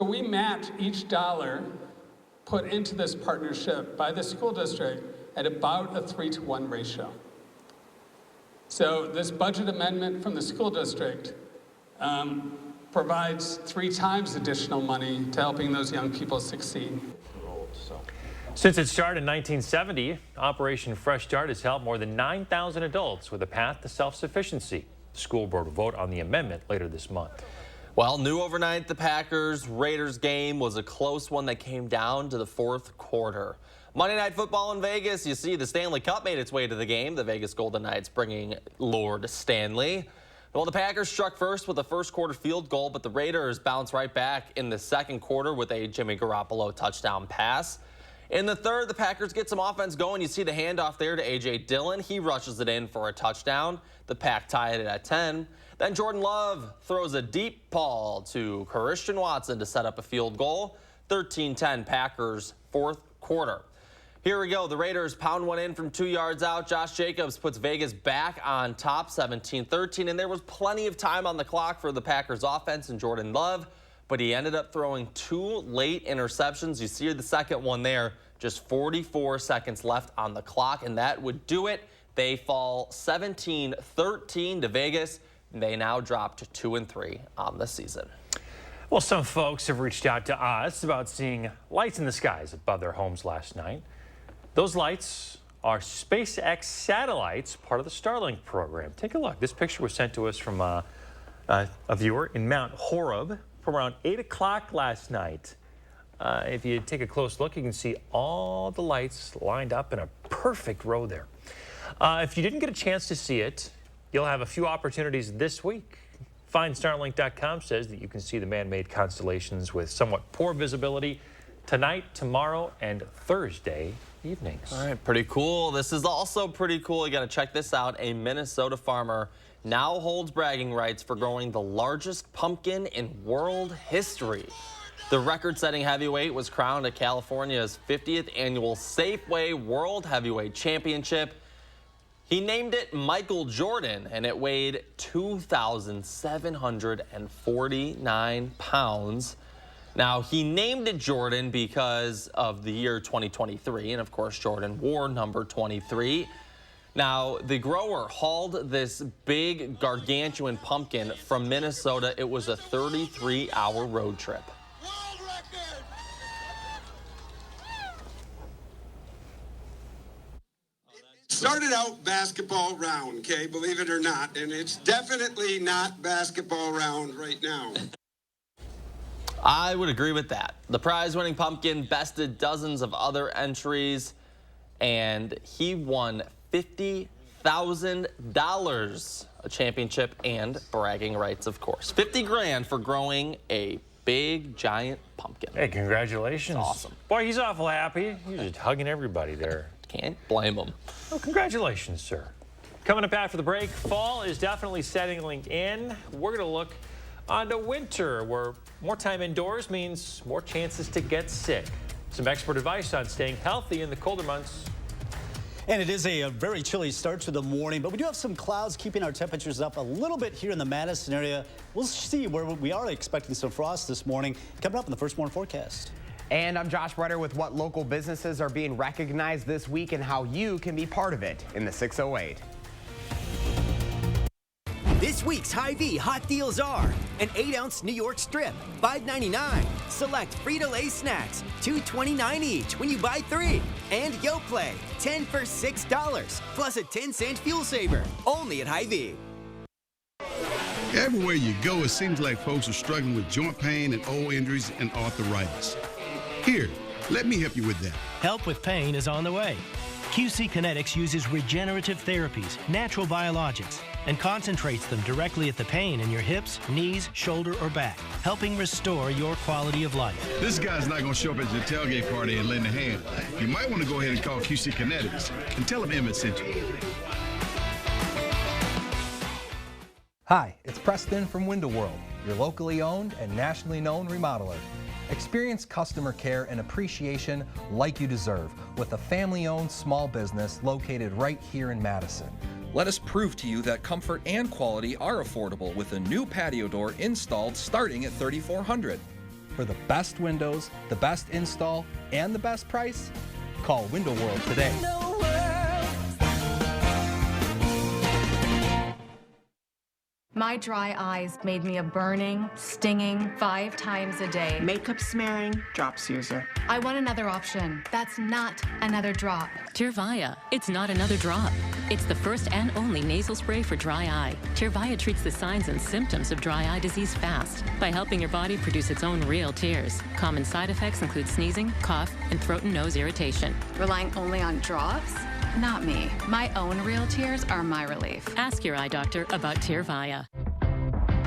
We match each dollar put into this partnership by the school district at about a 3-to-1 ratio. So this budget amendment from the school district provides 3 times additional money to helping those young people succeed. Since it started in 1970, Operation Fresh Start has helped more than 9,000 adults with a path to self-sufficiency. The school board will vote on the amendment later this month. Well, new overnight, the Packers-Raiders game was a close one that came down to the 4th quarter. Monday Night Football in Vegas, you see the Stanley Cup made its way to the game. The Vegas Golden Knights bringing Lord Stanley. Well, the Packers struck first with a first quarter field goal, but the Raiders bounced right back in the second quarter with a Jimmy Garoppolo touchdown pass. In the third, the Packers get some offense going. You see the handoff there to A.J. Dillon. He rushes it in for a touchdown. The Pack tied it at 10. Then Jordan Love throws a deep ball to Christian Watson to set up a field goal. 13-10 Packers, 4th quarter. Here we go. The Raiders pound one in from 2 yards out. Josh Jacobs puts Vegas back on top, 17-13. And there was plenty of time on the clock for the Packers offense and Jordan Love, but he ended up throwing 2 late interceptions. You see the second one there, just 44 seconds left on the clock, and that would do it. They fall 17-13 to Vegas. They now drop to 2-3 on the season. Well, some folks have reached out to us about seeing lights in the skies above their homes last night. Those lights are SpaceX satellites, part of the Starlink program. Take a look. This picture was sent to us from a viewer in Mount Horeb from around 8 o'clock last night. If you take a close look, you can see all the lights lined up in a perfect row there. If you didn't get a chance to see it, you'll have a few opportunities this week. FindStarlink.com says that you can see the man-made constellations with somewhat poor visibility tonight, tomorrow, and Thursday evenings. All right, pretty cool. This is also pretty cool. You got to check this out. A Minnesota farmer now holds bragging rights for growing the largest pumpkin in world history. The record-setting heavyweight was crowned at California's 50th annual Safeway World Heavyweight Championship. He named it Michael Jordan, and it weighed 2,749 pounds. Now, he named it Jordan because of the year 2023, and of course, Jordan wore number 23. Now, the grower hauled this big, gargantuan pumpkin from Minnesota. It was a 33-hour road trip. Started out basketball round, okay, believe it or not, and it's definitely not basketball round right now. I would agree with that. The prize-winning pumpkin bested dozens of other entries, and he won $50,000, a championship and bragging rights, of course. 50 grand for growing a big, giant pumpkin. Hey, congratulations. That's awesome. Boy, he's awful happy. He's just hugging everybody there. Can't blame him. Well, congratulations, sir. Coming up after the break, fall is definitely settling in. We're going to look onto winter, where more time indoors means more chances to get sick. Some expert advice on staying healthy in the colder months. And it is a very chilly start to the morning, but we do have some clouds keeping our temperatures up a little bit here in the Madison area. We'll see where we are expecting some frost this morning. Coming up in the first morning forecast. And I'm Josh Bretter with what local businesses are being recognized this week and how you can be part of it in the 608. This week's Hy-Vee hot deals are an 8-ounce New York strip, $5.99. Select Frito-Lay snacks, $2.29 each when you buy 3. And Yoplait, 10 for $6, plus a 10-cent fuel saver, only at Hy-Vee. Everywhere you go, it seems like folks are struggling with joint pain and old injuries and arthritis. Here, let me help you with that. Help with pain is on the way. QC Kinetics uses regenerative therapies, natural biologics, and concentrates them directly at the pain in your hips, knees, shoulder, or back, helping restore your quality of life. This guy's not going to show up at your tailgate party and lend a hand. You might want to go ahead and call QC Kinetics and tell them Emmett sent you. Hi, it's Preston from Window World, your locally owned and nationally known remodeler. Experience customer care and appreciation like you deserve with a family-owned small business located right here in Madison. Let us prove to you that comfort and quality are affordable with a new patio door installed starting at $3,400. For the best windows, the best install, and the best price, call Window World today. My dry eyes made me a burning, stinging 5 times a day. Makeup smearing, drops user. I want another option. That's not another drop. Tyrvaya. It's not another drop. It's the first and only nasal spray for dry eye. Tyrvaya treats the signs and symptoms of dry eye disease fast by helping your body produce its own real tears. Common side effects include sneezing, cough, and throat and nose irritation. Relying only on drops? Not me. My own real tears are my relief. Ask your eye doctor about Tyrvaya.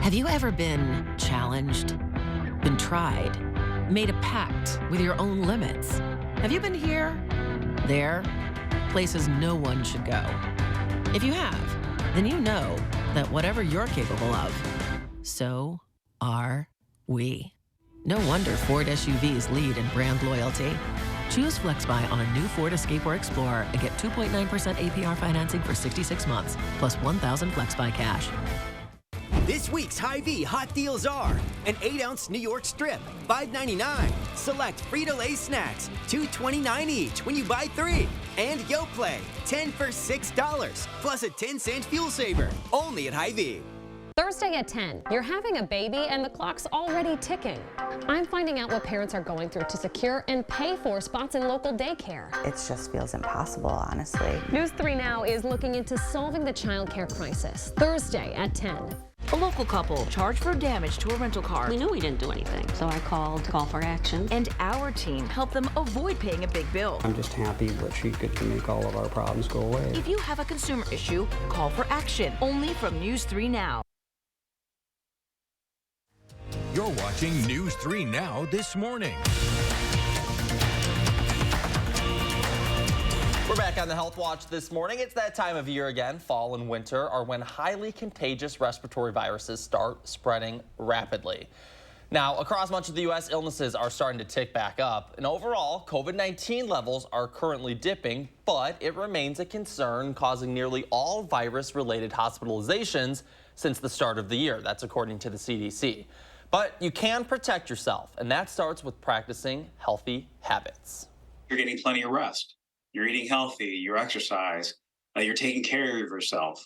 Have you ever been challenged, been tried, made a pact with your own limits? Have you been here, there, places no one should go? If you have, then you know that whatever you're capable of, so are we. No wonder Ford SUVs lead in brand loyalty. Choose FlexBuy on a new Ford Escape or Explorer and get 2.9% APR financing for 66 months, plus $1,000 FlexBuy cash. This week's Hy-Vee hot deals are an 8-ounce New York strip, $5.99. Select Frito-Lay snacks, $2.29 each when you buy 3. And Yoplait, 10 for $6, plus a 10-cent fuel saver, only at Hy-Vee. Thursday at 10, you're having a baby and the clock's already ticking. I'm finding out what parents are going through to secure and pay for spots in local daycare. It just feels impossible, honestly. News 3 Now is looking into solving the childcare crisis. Thursday at 10. A local couple charged for damage to a rental car. We knew we didn't do anything, so I called Call for Action. And our team helped them avoid paying a big bill. I'm just happy that she could make all of our problems go away. If you have a consumer issue, Call for Action. Only from News 3 Now. You're watching News 3 Now this morning. We're back on the Health Watch this morning. It's that time of year again. Fall and winter are when highly contagious respiratory viruses start spreading rapidly. Now, across much of the U.S., illnesses are starting to tick back up, and overall, COVID-19 levels are currently dipping, but it remains a concern, causing nearly all virus-related hospitalizations since the start of the year. That's according to the CDC. But you can protect yourself, and that starts with practicing healthy habits. You're getting plenty of rest. You're eating healthy. You exercise. You're taking care of yourself.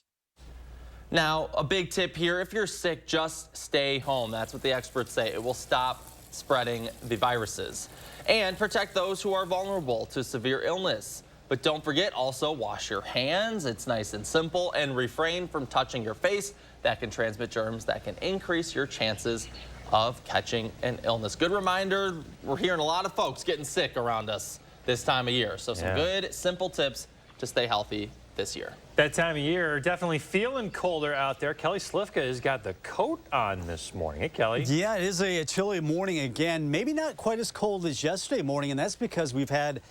Now, a big tip here, if you're sick, just stay home. That's what the experts say. It will stop spreading the viruses and protect those who are vulnerable to severe illness. But don't forget, also wash your hands. It's nice and simple, and refrain from touching your face. That can transmit germs that can increase your chances of catching an illness. Good reminder, we're hearing a lot of folks getting sick around us this time of year. So some good, simple tips to stay healthy this year. That time of year, definitely feeling colder out there. Kelly Slifka has got the coat on this morning. Hey, Kelly. Yeah, it is a chilly morning again. Maybe not quite as cold as yesterday morning, and that's because we've had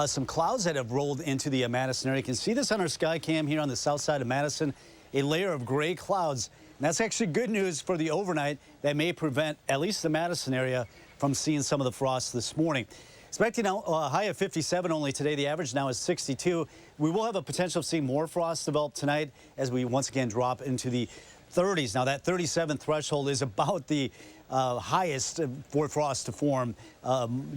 some clouds that have rolled into the Madison area. You can see this on our sky cam here on the south side of Madison, a layer of gray clouds. And that's actually good news for the overnight that may prevent at least the Madison area from seeing some of the frost this morning. Expecting a high of 57 only today. The average now is 62. We will have a potential of seeing more frost develop tonight as we once again drop into the 30s. Now, that 37 threshold is about the highest for frost to form.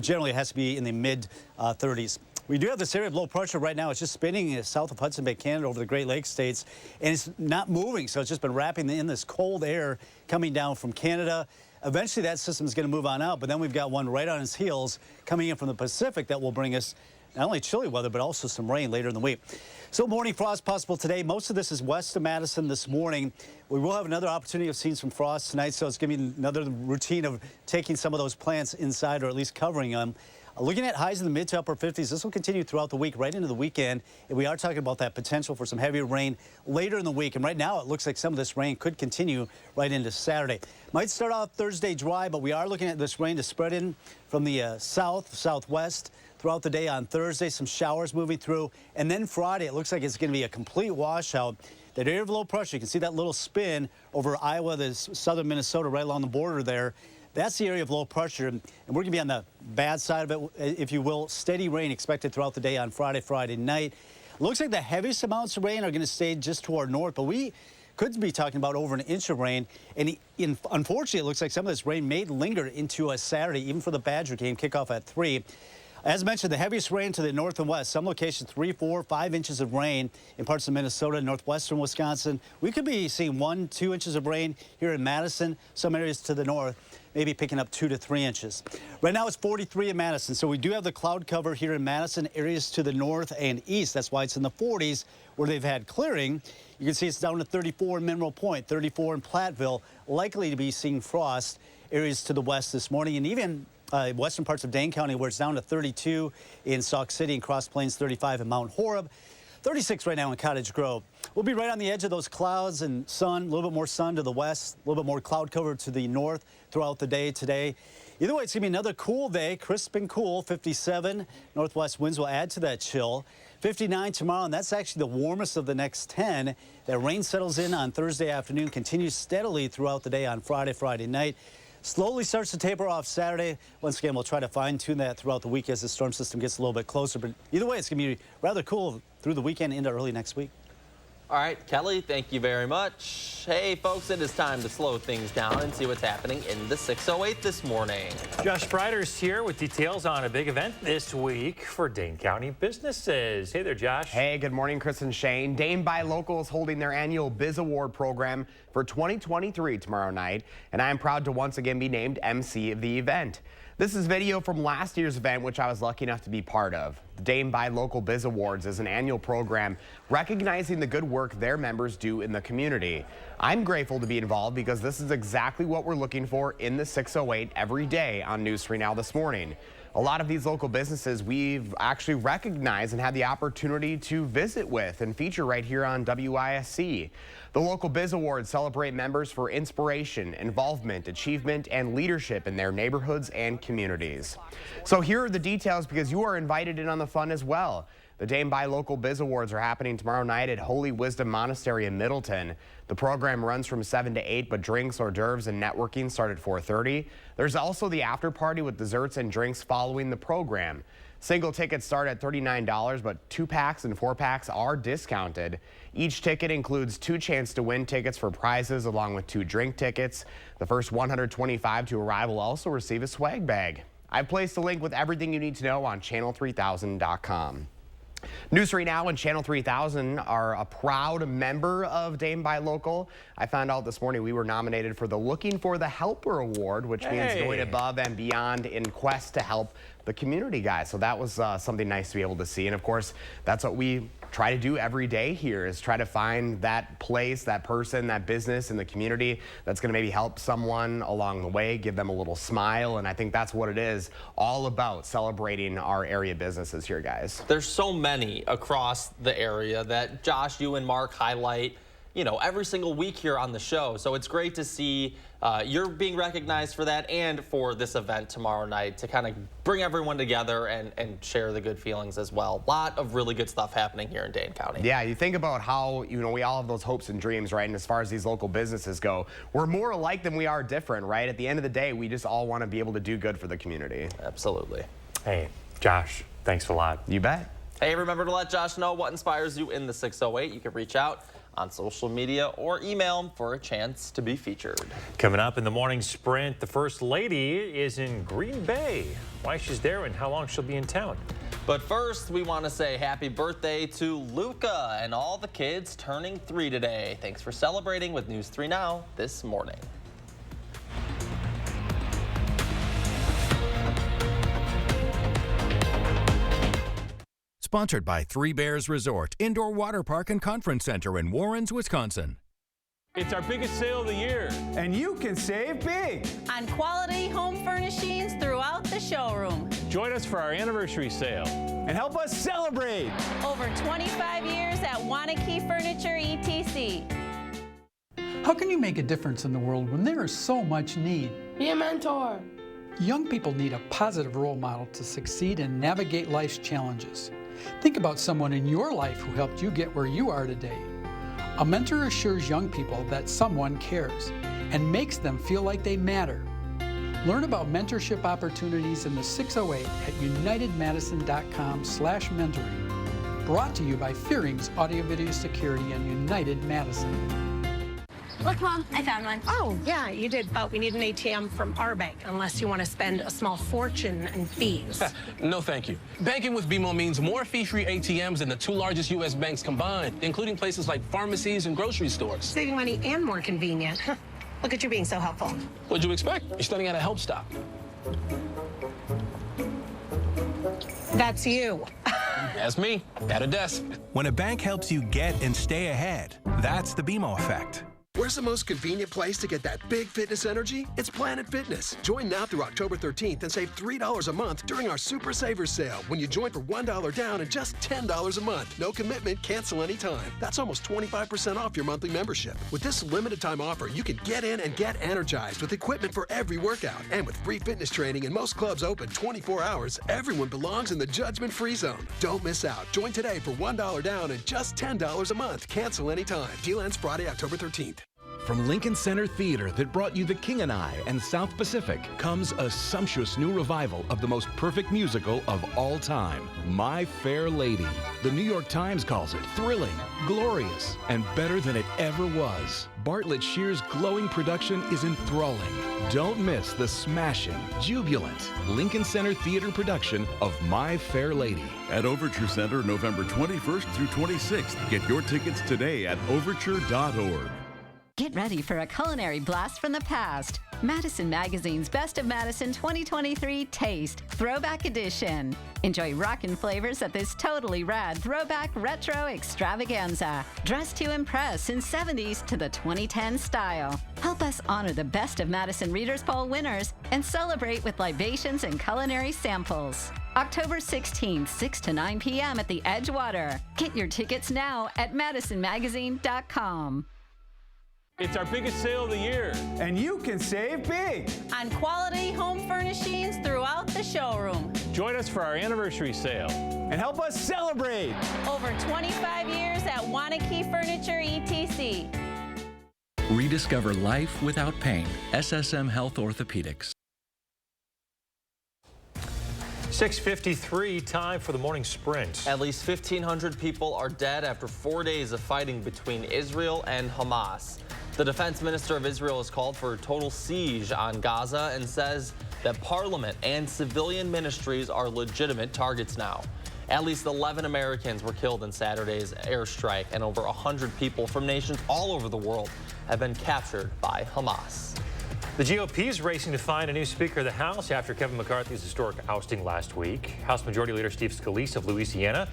Generally, it has to be in the mid-30s. We do have this area of low pressure right now. It's just spinning south of Hudson Bay, Canada, over the Great Lakes states, and it's not moving. So it's just been wrapping in this cold air coming down from Canada. Eventually, that system is going to move on out, but then we've got one right on its heels coming in from the Pacific that will bring us not only chilly weather, but also some rain later in the week. So morning frost possible today. Most of this is west of Madison this morning. We will have another opportunity of seeing some frost tonight, so it's going to be another routine of taking some of those plants inside or at least covering them. Looking at highs in the mid to upper 50s, this will continue throughout the week, right into the weekend. And we are talking about that potential for some heavier rain later in the week. And right now, it looks like some of this rain could continue right into Saturday. Might start off Thursday dry, but we are looking at this rain to spread in from the southwest throughout the day on Thursday. Some showers moving through. And then Friday, it looks like it's going to be a complete washout. That area of low pressure, you can see that little spin over Iowa, the southern Minnesota, right along the border there. That's the area of low pressure, and we're going to be on the bad side of it, if you will. Steady rain expected throughout the day on Friday night. Looks like the heaviest amounts of rain are going to stay just to our north, but we could be talking about over an inch of rain. And unfortunately, it looks like some of this rain may linger into a Saturday, even for the Badger game, kickoff at 3. As mentioned, the heaviest rain to the north and west. Some locations 3, 4, 5 inches of rain in parts of Minnesota, northwestern Wisconsin. We could be seeing 1, 2 inches of rain here in Madison. Some areas to the north, maybe picking up 2 to 3 inches. Right now it's 43 in Madison, so we do have the cloud cover here in Madison. Areas to the north and east, that's why it's in the 40s where they've had clearing. You can see it's down to 34 in Mineral Point, 34 in Platteville. Likely to be seeing frost areas to the west this morning, and even western parts of Dane County, where it's down to 32 in Sauk City and Cross Plains, 35 in Mount Horeb, 36 right now in Cottage Grove. We'll be right on the edge of those clouds and sun, a little bit more sun to the west, a little bit more cloud cover to the north throughout the day today. Either way, it's going to be another cool day, crisp and cool, 57. Northwest winds will add to that chill. 59 tomorrow, and that's actually the warmest of the next 10. That rain settles in on Thursday afternoon, continues steadily throughout the day on Friday night. Slowly starts to taper off Saturday. Once again, we'll try to fine-tune that throughout the week as the storm system gets a little bit closer. But either way, it's going to be rather cool through the weekend into early next week. All right, Kelly, thank you very much. Hey, folks, it is time to slow things down and see what's happening in the 608 this morning. Josh Breider's here with details on a big event this week for Dane County businesses. Hey there, Josh. Hey, good morning, Chris and Shane. Dane Buy Local is holding their annual Biz Award program for 2023 tomorrow night, and I'm proud to once again be named MC of the event. This is video from last year's event, which I was lucky enough to be part of. The Dane Buy Local Biz Awards is an annual program recognizing the good work their members do in the community. I'm grateful to be involved because this is exactly what we're looking for in the 608 every day on News 3 Now this morning. A lot of these local businesses we've actually recognized and had the opportunity to visit with and feature right here on WISC. The local Biz Awards celebrate members for inspiration, involvement, achievement, and leadership in their neighborhoods and communities. So here are the details because you are invited in on the fun as well. The Dame Buy Local Biz Awards are happening tomorrow night at Holy Wisdom Monastery in Middleton. The program runs from 7 to 8, but drinks, hors d'oeuvres, and networking start at 4:30. There's also the after party with desserts and drinks following the program. Single tickets start at $39, but 2-packs and 4-packs are discounted. Each ticket includes 2 chance to win tickets for prizes along with 2 drink tickets. The first 125 to arrive will also receive a swag bag. I've placed a link with everything you need to know on channel3000.com. News right now and Channel 3000 are a proud member of Dame Buy Local. I found out this morning we were nominated for the Looking for the Helper Award, which means going above and beyond in quest to help the community, guys. So that was something nice to be able to see. And of course, that's what we try to do every day here, is try to find that place, that person, that business in the community that's going to maybe help someone along the way, give them a little smile. And I think that's what it is all about, celebrating our area businesses here, guys. There's so many across the area that Josh, you and Mark highlight, you know, every single week here on the show. So it's great to see you're being recognized for that and for this event tomorrow night to kind of bring everyone together and share the good feelings as well. A lot of really good stuff happening here in Dane County. Yeah, you think about how, you know, we all have those hopes and dreams, right? And as far as these local businesses go, we're more alike than we are different, right? At the end of the day, we just all want to be able to do good for the community. Absolutely. Hey, Josh, thanks a lot. You bet. Hey, remember to let Josh know what inspires you in the 608. You can reach out on social media or email him for a chance to be featured. Coming up in the morning sprint, the First Lady is in Green Bay. Why she's there and how long she'll be in town. But first, we want to say happy birthday to Luca and all the kids turning 3 today. Thanks for celebrating with News 3 Now this morning. Sponsored by Three Bears Resort, Indoor Water Park and Conference Center in Warrens, Wisconsin. It's our biggest sale of the year. And you can save big on quality home furnishings throughout the showroom. Join us for our anniversary sale. And help us celebrate. Over 25 years at Wanakee Furniture, ETC. How can you make a difference in the world when there is so much need? Be a mentor. Young people need a positive role model to succeed and navigate life's challenges. Think about someone in your life who helped you get where you are today. A mentor assures young people that someone cares and makes them feel like they matter. Learn about mentorship opportunities in the 608 at unitedmadison.com/mentoring. Brought to you by Fearing's Audio Video Security and United Madison. Look, Mom, I found one. Oh, yeah, you did, but we need an ATM from our bank, unless you want to spend a small fortune in fees. No, thank you. Banking with BMO means more fee-free ATMs than the 2 largest U.S. banks combined, including places like pharmacies and grocery stores. Saving money and more convenient. Look at you being so helpful. What'd you expect? You're studying at a help stop. That's you. That's me, at a desk. When a bank helps you get and stay ahead, that's the BMO effect. Where's the most convenient place to get that big fitness energy? It's Planet Fitness. Join now through October 13th and save $3 a month during our Super Savers sale when you join for $1 down and just $10 a month. No commitment, cancel anytime. That's almost 25% off your monthly membership. With this limited time offer, you can get in and get energized with equipment for every workout. And with free fitness training and most clubs open 24 hours, everyone belongs in the judgment-free zone. Don't miss out. Join today for $1 down and just $10 a month. Cancel anytime. Deal ends Friday, October 13th. From Lincoln Center Theater that brought you The King and I and South Pacific comes a sumptuous new revival of the most perfect musical of all time, My Fair Lady. The New York Times calls it thrilling, glorious, and better than it ever was. Bartlett Shear's glowing production is enthralling. Don't miss the smashing, jubilant Lincoln Center Theater production of My Fair Lady. At Overture Center, November 21st through 26th. Get your tickets today at overture.org. Get ready for a culinary blast from the past. Madison Magazine's Best of Madison 2023 Taste Throwback Edition. Enjoy rockin' flavors at this totally rad throwback retro extravaganza. Dressed to impress in 70s to the 2010 style. Help us honor the Best of Madison Readers' Poll winners and celebrate with libations and culinary samples. October 16th, 6 to 9 p.m. at the Edgewater. Get your tickets now at madisonmagazine.com. It's our biggest sale of the year. And you can save big on quality home furnishings throughout the showroom. Join us for our anniversary sale. And help us celebrate. Over 25 years at Wanakee Furniture, ETC. Rediscover life without pain. SSM Health Orthopedics. 6:53, time for the morning sprint. At least 1,500 people are dead after 4 days of fighting between Israel and Hamas. The defense minister of Israel has called for a total siege on Gaza and says that parliament and civilian ministries are legitimate targets now. At least 11 Americans were killed in Saturday's airstrike, and over 100 people from nations all over the world have been captured by Hamas. The GOP is racing to find a new Speaker of the House after Kevin McCarthy's historic ousting last week. House Majority Leader Steve Scalise of Louisiana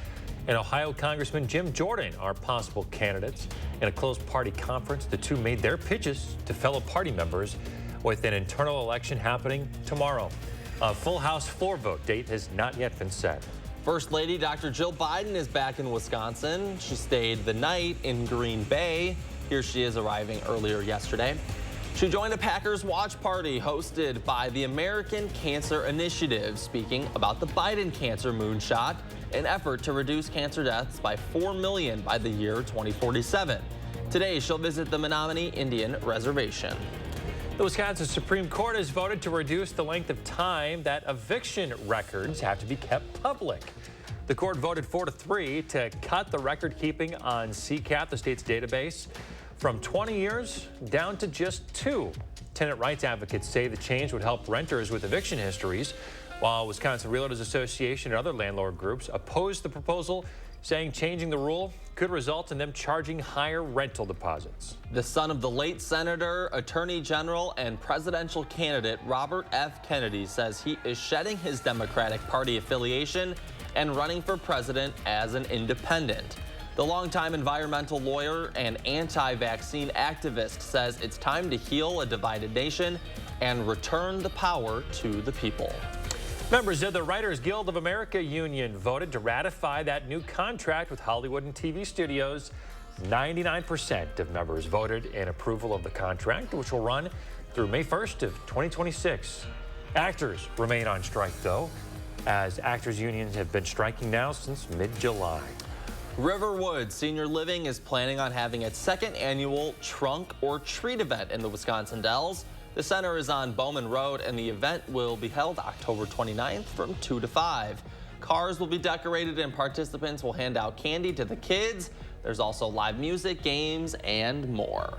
and Ohio Congressman Jim Jordan are possible candidates. In a closed party conference, the two made their pitches to fellow party members with an internal election happening tomorrow. A full House floor vote date has not yet been set. First Lady Dr. Jill Biden is back in Wisconsin. She stayed the night in Green Bay. Here she is arriving earlier yesterday. She joined a Packers watch party hosted by the American Cancer Initiative, speaking about the Biden cancer moonshot, an effort to reduce cancer deaths by 4 million by the year 2047. Today, she'll visit the Menominee Indian Reservation. The Wisconsin Supreme Court has voted to reduce the length of time that eviction records have to be kept public. The court voted 4-3 to cut the record keeping on CCAP, the state's database, from 20 years down to just 2. Tenant rights advocates say the change would help renters with eviction histories, while Wisconsin Realtors Association and other landlord groups opposed the proposal, saying changing the rule could result in them charging higher rental deposits. The son of the late Senator, Attorney General, and presidential candidate Robert F. Kennedy says he is shedding his Democratic Party affiliation and running for president as an independent. The longtime environmental lawyer and anti-vaccine activist says it's time to heal a divided nation and return the power to the people. Members of the Writers Guild of America union voted to ratify that new contract with Hollywood and TV studios. 99% of members voted in approval of the contract, which will run through May 1st of 2026. Actors remain on strike, though, as actors unions have been striking now since mid-July. Riverwood Senior Living is planning on having its second annual Trunk or Treat event in the Wisconsin Dells. The center is on Bowman Road, and the event will be held October 29th from 2 to 5. Cars will be decorated, and participants will hand out candy to the kids. There's also live music, games, and more.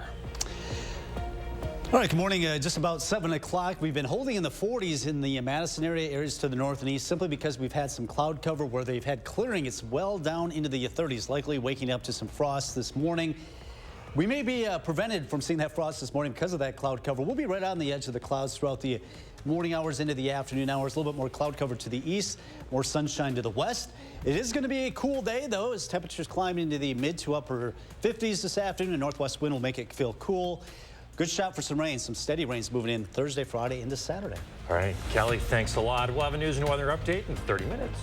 All right, good morning. Just about 7 o'clock. We've been holding in the 40s in the Madison area, areas to the north and east, simply because we've had some cloud cover where they've had clearing. It's well down into the 30s, likely waking up to some frost this morning. We may be prevented from seeing that frost this morning because of that cloud cover. We'll be right on the edge of the clouds throughout the morning hours into the afternoon hours. A little bit more cloud cover to the east, more sunshine to the west. It is going to be a cool day, though, as temperatures climb into the mid to upper 50s this afternoon. A northwest wind will make it feel cool. Good shot for some rain, some steady rains moving in Thursday, Friday into Saturday. All right, Kelly, thanks a lot. We'll have a news and weather update in 30 minutes.